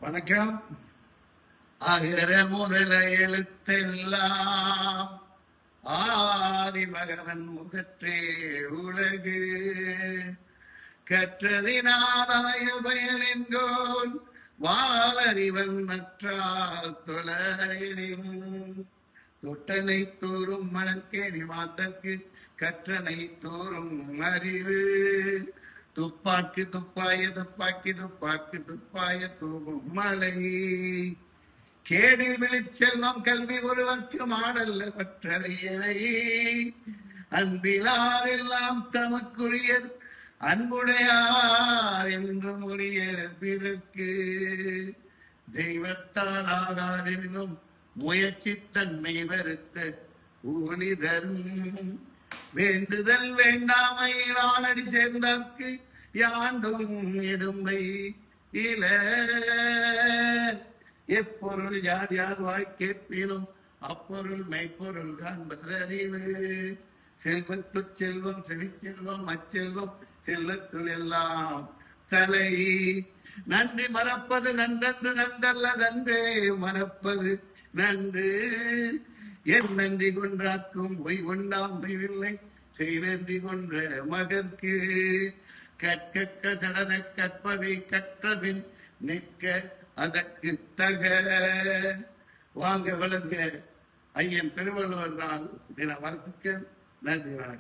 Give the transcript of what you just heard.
வணக்கம். அகர முதல எழுத்தெல்லாம் ஆதி பகவன் முதற்றே உலகு கற்றதினாலய பயன் என்கோன் வாழறிவன் மற்றால் தொழிலும் தொட்டனை தோறும் மனக்கேணி மாத்தற்கு கற்றனை தோறும் அறிவு துப்பாக்கி துப்பாய துப்பாக்கி துப்பாக்கி துப்பாய தூவும் மலை கேடில் விழிச்செல்வம் கல்வி ஒருவர்க்கு மாடல்ல பற்றலையனை அன்பிலார் எல்லாம் தமக்குரியர் அன்புடையார் என்று உரிய பிறர்க்கு தெய்வத்தால் ஆகாதென்னும் முயற்சி தன்மை வருத்த ஊழிதரும் வேண்டுதல் வேண்டாமையிலான் அடி சேர்ந்தார்க்கு யாண்டும் இடும்பை இல எப்பொருள் யார் யார் வாய் கேட்பினும் அப்பொருள் மெய்ப்பொருள் காண்பறிவு செல்வத்து செல்வம் செவிச்செல்வம் அச்செல்வம் செல்வத்துள் எல்லாம் தலை நன்றி மறப்பது நன்றன்று நன்றல்லதன்றே மறப்பது நன்று என் நன்றி கொன்றாக்கும் பொய் கொண்டாம் செய்தில்லை செய் நன்றி கொன்ற மகற்கு கற்க சடன கற்பவை கற்றபின் நிற்க அதற்கு தக வாங்க வளர்ந்த ஐயன் திருவள்ளுவர் தான் தின வாழ்த்துக்கள். நன்றி. வணக்கம்.